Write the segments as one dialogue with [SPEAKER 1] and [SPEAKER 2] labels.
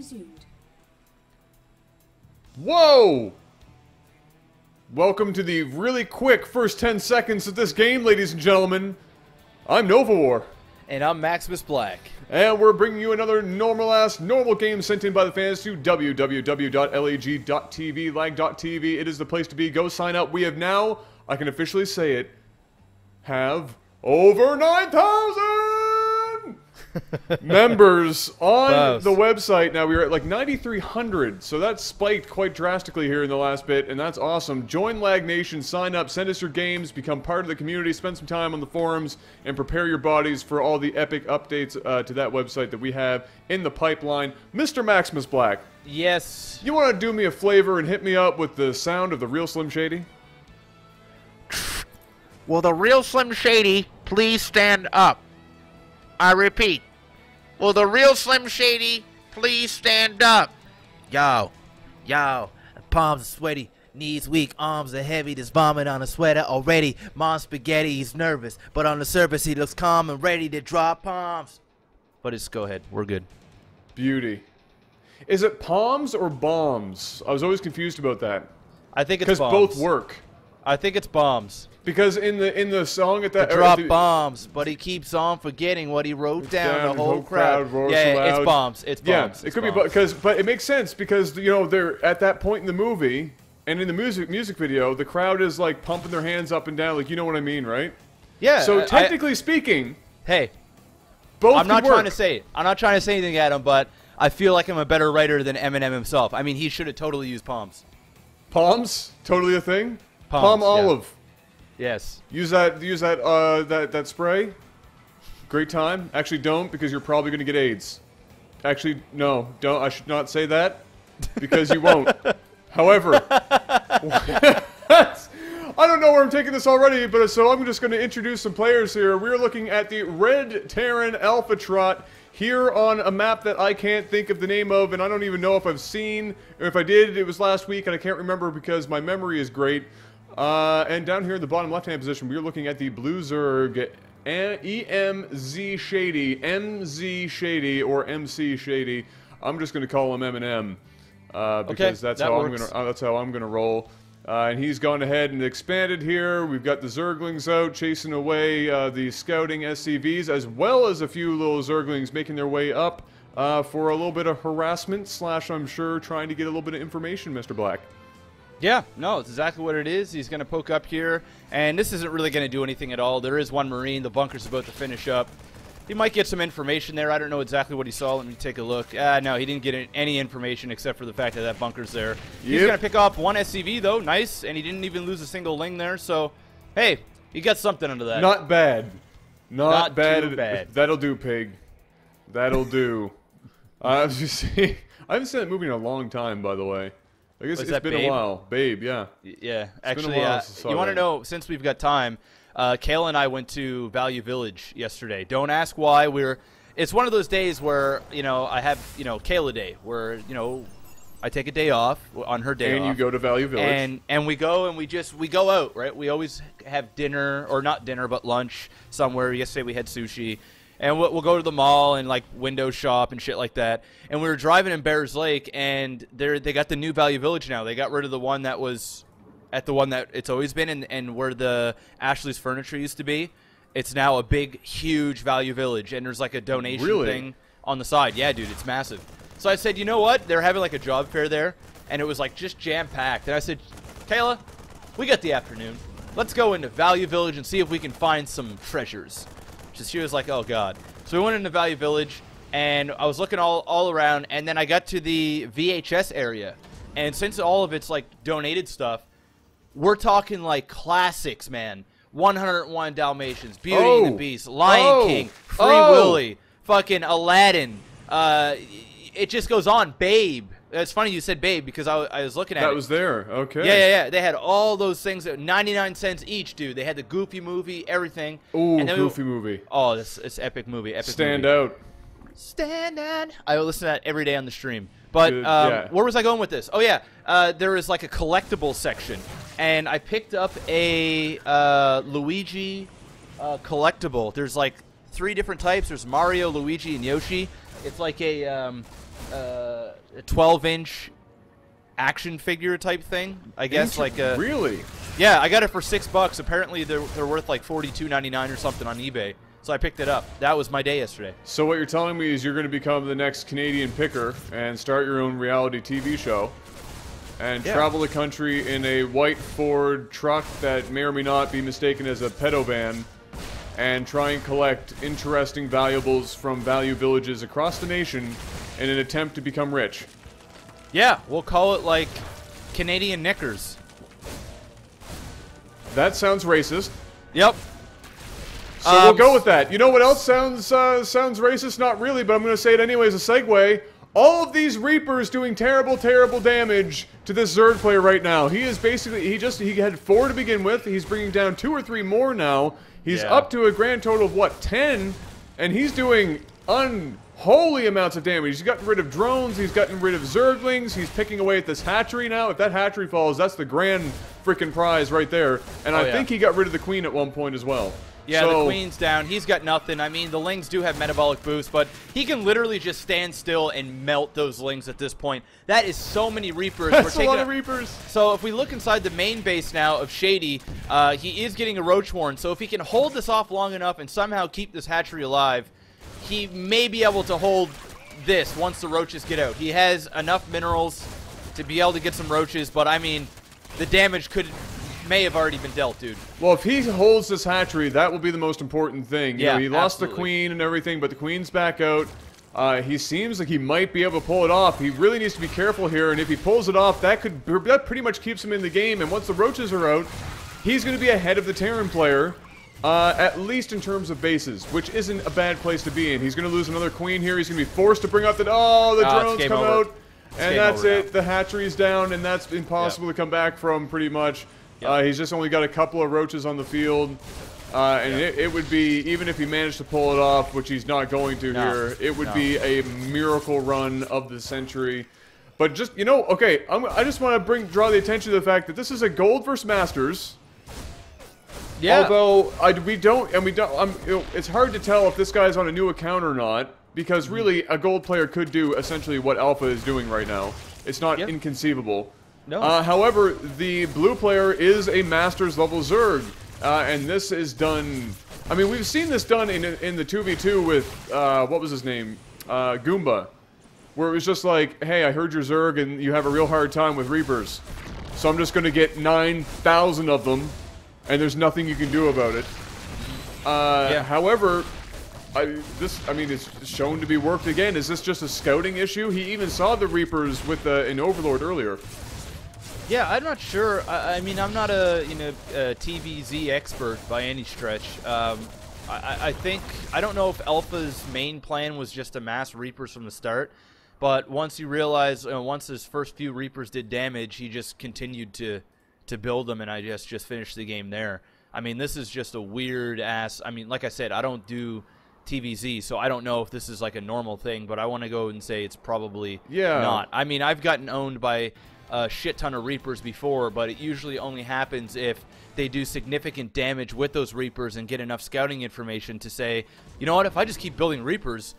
[SPEAKER 1] resumed.
[SPEAKER 2] Whoa! Welcome to the really quick first 10 seconds of this game, ladies and gentlemen. I'm Novawar.
[SPEAKER 3] And I'm MaximusBlack.
[SPEAKER 2] And we're bringing you another normal game sent in by the fans to www.lag.tv, lag.tv. It is the place to be. Go sign up. We have now, I can officially say it, have over 9,000 members on the website. Now, we are at like 9,300, so that's spiked quite drastically here in the last bit, and that's awesome. Join Lag Nation, sign up, send us your games, become part of the community, spend some time on the forums, and prepare your bodies for all the epic updates to that website that we have in the pipeline. Mr. MaximusBlack.
[SPEAKER 3] Yes.
[SPEAKER 2] You want to do me a favor and hit me up with the sound of the real Slim Shady?
[SPEAKER 4] Will the real Slim Shady please stand up? I repeat, will the real Slim Shady please stand up?
[SPEAKER 5] Yo, palms are sweaty, knees weak, arms are heavy, there's vomit on a sweater already. Mom's spaghetti, he's nervous, but on the surface he looks calm and ready to drop palms.
[SPEAKER 3] But it's, go ahead, we're good.
[SPEAKER 2] Beauty. Is it palms or bombs? I was always confused about that.
[SPEAKER 3] I think it's bombs.
[SPEAKER 2] Because both work.
[SPEAKER 3] I think it's bombs.
[SPEAKER 2] Because in the song at that
[SPEAKER 5] drop bombs, but he keeps on forgetting what he wrote down. The whole crowd
[SPEAKER 2] roars
[SPEAKER 3] yeah,
[SPEAKER 2] aloud.
[SPEAKER 3] it's bombs. It's bombs.
[SPEAKER 2] Yeah, it could be because, but it makes sense because you know they're at that point in the movie and in the music video, the crowd is like pumping their hands up and down, like you know what I mean, right?
[SPEAKER 3] Yeah.
[SPEAKER 2] So technically speaking,
[SPEAKER 3] hey,
[SPEAKER 2] both.
[SPEAKER 3] I'm not
[SPEAKER 2] could work.
[SPEAKER 3] trying to say. I'm not trying to say anything at him, but I feel like I'm a better writer than Eminem himself. I mean, he should have totally used palms.
[SPEAKER 2] Palms, totally a thing.
[SPEAKER 3] Palms,
[SPEAKER 2] Palm olive.
[SPEAKER 3] Yeah. Yes.
[SPEAKER 2] Use that spray. Great time. Actually, don't because you're probably going to get AIDS. Actually, no, don't. I should not say that because you won't. However, I don't know where I'm taking this already, but so I'm just going to introduce some players here. We're looking at the Red Terran AlphaTrot here on a map that I can't think of the name of, and I don't even know if I've seen, or if I did, it was last week, and I can't remember because my memory is great. And down here in the bottom left-hand position, we're looking at the Blue Zerg Emzeeshady, or MC Shady. I'm just going to call him Eminem because that's how I'm gonna roll. And he's gone ahead and expanded here. We've got the Zerglings out chasing away the scouting SCVs, as well as a few little Zerglings making their way up for a little bit of harassment / I'm sure trying to get a little bit of information, Mr. Black.
[SPEAKER 3] Yeah, no, it's exactly what it is. He's going to poke up here, and this isn't really going to do anything at all. There is one Marine. The bunker's about to finish up. He might get some information there. I don't know exactly what he saw. Let me take a look. No, he didn't get any information except for the fact that that bunker's there. He's going to pick off one SCV, though. Nice, and he didn't even lose a single ling there. So, hey, he got something under that.
[SPEAKER 2] Not bad. Not bad.
[SPEAKER 3] Too bad.
[SPEAKER 2] That'll do, pig. That'll do. I was just saying, I haven't seen that movie in a long time, by the way. I guess it's been a while. Babe, yeah.
[SPEAKER 3] Yeah, actually, you want to know, since we've got time, Kayla and I went to Value Village yesterday. Don't ask why. It's one of those days where, you know, I have, you know, Kayla Day, where, you know, I take a day off on her day off.
[SPEAKER 2] And you go to Value Village.
[SPEAKER 3] And we go and we go out, right? We always have dinner, or not dinner, but lunch somewhere. Yesterday we had sushi. And we'll go to the mall and, like, window shop and shit like that. And we were driving in Bears Lake, and they got the new Value Village now. They got rid of the one that was at the one that it's always been, and where the Ashley's Furniture used to be. It's now a big, huge Value Village, and there's, like, a donation thing on the side. Yeah, dude, it's massive. So I said, you know what? They're having, like, a job fair there, and it was, like, just jam-packed. And I said, Kayla, we got the afternoon. Let's go into Value Village and see if we can find some treasures. She was like, oh, God. So we went into Value Village, and I was looking all around, and then I got to the VHS area. And since all of it's, like, donated stuff, we're talking, like, classics, man. 101 Dalmatians, Beauty and the Beast, Lion King, Free Willy, fucking Aladdin. It just goes on. Babe. It's funny you said Babe because I was looking at it.
[SPEAKER 2] That was there. Okay.
[SPEAKER 3] Yeah. They had all those things at 99 cents each, dude. They had the Goofy movie, everything.
[SPEAKER 2] Ooh, Goofy movie.
[SPEAKER 3] Oh, it's epic movie.
[SPEAKER 2] Stand out.
[SPEAKER 3] Stand out. I listen to that every day on the stream. But where was I going with this? Oh, yeah. There is like a collectible section. And I picked up a Luigi collectible. There's like 3 different types. There's Mario, Luigi, and Yoshi. It's like a a 12-inch action figure type thing. I guess like a
[SPEAKER 2] Really?
[SPEAKER 3] Yeah, I got it for $6. Apparently they're worth like $42.99 or something on eBay. So I picked it up. That was my day yesterday.
[SPEAKER 2] So what you're telling me is you're going to become the next Canadian picker and start your own reality TV show and travel the country in a white Ford truck that may or may not be mistaken as a pedo van and try and collect interesting valuables from value villages across the nation in an attempt to become rich.
[SPEAKER 3] Yeah, we'll call it like Canadian Knickers.
[SPEAKER 2] That sounds racist.
[SPEAKER 3] Yep.
[SPEAKER 2] So we'll go with that. You know what else sounds racist? Not really, but I'm going to say it anyway as a segue. All of these Reapers doing terrible, terrible damage to this Zerg player right now. He is basically, he had 4 to begin with. He's bringing down 2 or 3 more now. He's up to a grand total of, what, 10? And he's doing unholy amounts of damage. He's gotten rid of drones. He's gotten rid of Zerglings. He's picking away at this hatchery now. If that hatchery falls, that's the grand freaking prize right there. And I think he got rid of the queen at one point as well.
[SPEAKER 3] Yeah, the queen's down. He's got nothing. I mean, the lings do have metabolic boost, but he can literally just stand still and melt those lings at this point. That is so many Reapers.
[SPEAKER 2] That's a lot of Reapers.
[SPEAKER 3] So if we look inside the main base now of Shady, he is getting a Roach Warren. So if he can hold this off long enough and somehow keep this hatchery alive, he may be able to hold this once the roaches get out. He has enough minerals to be able to get some roaches, but I mean, the damage may have already been dealt, dude.
[SPEAKER 2] Well, if he holds this hatchery, that will be the most important thing. You know, he lost the
[SPEAKER 3] absolutely.
[SPEAKER 2] queen and everything, but the queen's back out. He seems like he might be able to pull it off. He really needs to be careful here, and if he pulls it off, that pretty much keeps him in the game. And once the roaches are out, he's going to be ahead of the Terran player, at least in terms of bases, which isn't a bad place to be in. He's going to lose another queen here. He's going to be forced to bring up the... Oh, the drones come out, and that's it. The hatchery's down, and that's impossible to come back from, pretty much. He's just only got a couple of roaches on the field, and it would be, even if he managed to pull it off, which he's not going to here, it would be a miracle run of the century. But just, you know, okay, I just want to draw the attention to the fact that this is a gold versus masters.
[SPEAKER 3] Yeah.
[SPEAKER 2] Although it's hard to tell if this guy's on a new account or not, because really a gold player could do essentially what Alpha is doing right now. It's not inconceivable.
[SPEAKER 3] No.
[SPEAKER 2] However, the blue player is a Masters level Zerg, and this is done. I mean, we've seen this done in the 2v2 with what was his name, Goomba, where it was just like, hey, I heard you're Zerg and you have a real hard time with Reapers, so I'm just going to get 9,000 of them, and there's nothing you can do about it. However, I mean, it's shown to be worked again. Is this just a scouting issue? He even saw the Reapers with an Overlord earlier.
[SPEAKER 3] Yeah, I'm not sure. I mean, I'm not a TVZ expert by any stretch. I think I don't know if Alpha's main plan was just to mass Reapers from the start, but once he realized, once his first few Reapers did damage, he just continued to build them, and I just finished the game there. I mean, this is just a weird ass. I mean, like I said, I don't do TVZ, so I don't know if this is like a normal thing, but I want to go and say it's probably not. I mean, I've gotten owned by a shit ton of Reapers before, but it usually only happens if they do significant damage with those Reapers and get enough scouting information to say, you know what, if I just keep building Reapers,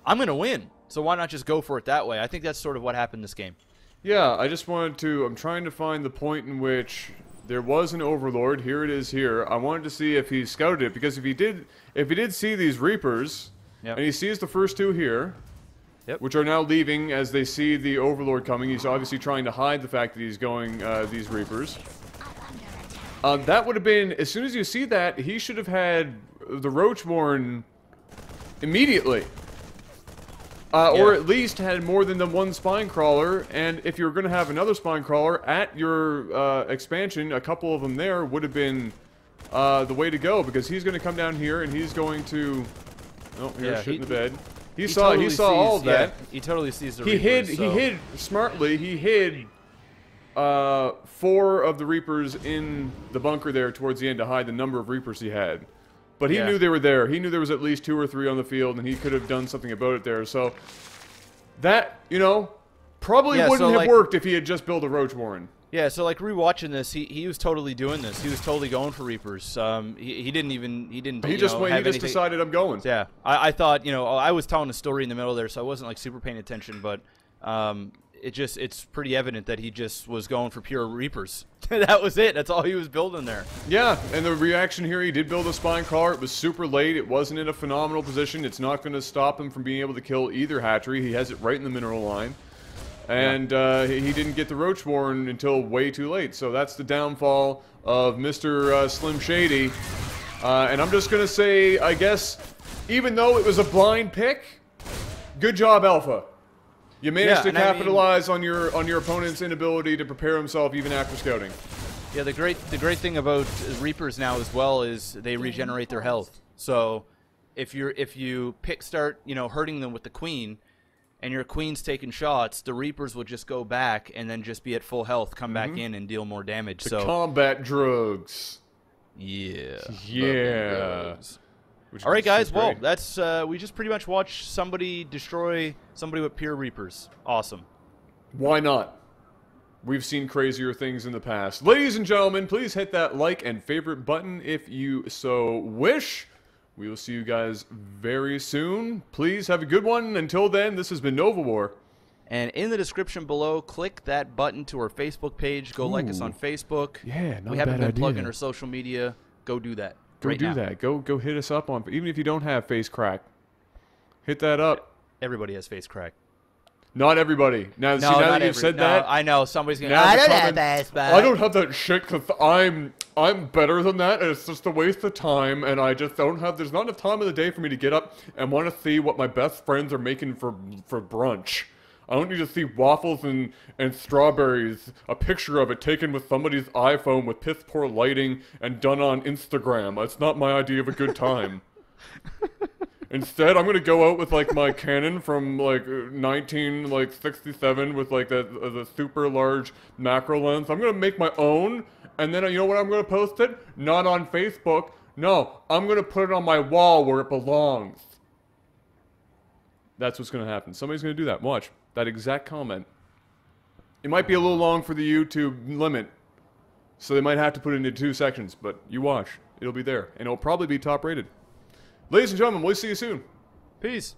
[SPEAKER 3] I'm going to win. So why not just go for it that way? I think that's sort of what happened this game.
[SPEAKER 2] Yeah, I just wanted to, I'm trying to find the point in which there was an Overlord. Here it is here. I wanted to see if he scouted it, because if he did see these Reapers, and he sees the first 2 here, which are now leaving as they see the Overlord coming. He's obviously trying to hide the fact that he's going these Reapers. That would have been, as soon as you see that, he should have had the Roach Warren immediately. Or at least had more than the one Spine Crawler, and if you're going to have another Spine Crawler at your expansion, a couple of them there would have been the way to go, because he's going to come down here and he's going to... Oh, here's shit in the bed. He saw all of that.
[SPEAKER 3] He totally sees the
[SPEAKER 2] Reapers.
[SPEAKER 3] Reapers.
[SPEAKER 2] He hid smartly. He hid 4 of the Reapers in the bunker there towards the end to hide the number of Reapers he had. But he knew they were there. He knew there was at least 2 or 3 on the field, and he could have done something about it there. So that, you know, probably wouldn't have worked if he had just built a Roach Warren.
[SPEAKER 3] Yeah, so like rewatching this, he was totally doing this. He was totally going for Reapers. He didn't even
[SPEAKER 2] He
[SPEAKER 3] you
[SPEAKER 2] just
[SPEAKER 3] know,
[SPEAKER 2] went.
[SPEAKER 3] have
[SPEAKER 2] He just
[SPEAKER 3] anything-
[SPEAKER 2] decided I'm going.
[SPEAKER 3] Yeah, I thought, you know, I was telling a story in the middle there, so I wasn't like super paying attention, but it's pretty evident that he just was going for pure Reapers. That was it. That's all he was building there.
[SPEAKER 2] Yeah, and the reaction here, he did build a spine car. It was super late. It wasn't in a phenomenal position. It's not going to stop him from being able to kill either hatchery. He has it right in the mineral line. And he didn't get the Roach Warren until way too late. So that's the downfall of Mr. Slim Shady. And I'm just going to say, I guess, even though it was a blind pick, good job, Alpha. You managed to capitalize on your opponent's inability to prepare himself even after scouting.
[SPEAKER 3] Yeah, the great thing about Reapers now as well is they regenerate their health. So if you start, you know, hurting them with the queen, and your queen's taking shots, the Reapers will just go back and then just be at full health, come back in and deal more damage.
[SPEAKER 2] The combat drugs.
[SPEAKER 3] Yeah.
[SPEAKER 2] Yeah.
[SPEAKER 3] All right, guys. Well, that's we just pretty much watched somebody destroy somebody with pure Reapers. Awesome.
[SPEAKER 2] Why not? We've seen crazier things in the past. Ladies and gentlemen, please hit that like and favorite button if you so wish. We will see you guys very soon. Please have a good one. Until then, this has been Novawar.
[SPEAKER 3] And in the description below, click that button to our Facebook page. Go like us on Facebook.
[SPEAKER 2] Yeah,
[SPEAKER 3] we haven't been plugging our social media. Go do that.
[SPEAKER 2] Go do that. Go hit us up on, even if you don't have face crack. Hit that up.
[SPEAKER 3] Everybody has face crack.
[SPEAKER 2] Not everybody. Now, see, now that you've said that,
[SPEAKER 3] I know somebody's gonna.
[SPEAKER 5] I don't have face crack.
[SPEAKER 2] I don't have that shit because I'm better than that, and it's just a waste of time. And I just don't have. There's not enough time of the day for me to get up and want to see what my best friends are making for brunch. I don't need to see waffles and strawberries, a picture of it taken with somebody's iPhone with piss poor lighting and done on Instagram. That's not my idea of a good time. Instead, I'm gonna go out with like my Canon from like 1967 with like the super large macro lens. I'm gonna make my own, and then you know what I'm gonna post it? Not on Facebook. No, I'm gonna put it on my wall where it belongs. That's what's gonna happen. Somebody's gonna do that. Watch that exact comment. It might be a little long for the YouTube limit, so they might have to put it into 2 sections. But you watch, it'll be there, and it'll probably be top rated. Ladies and gentlemen, we'll see you soon.
[SPEAKER 3] Peace.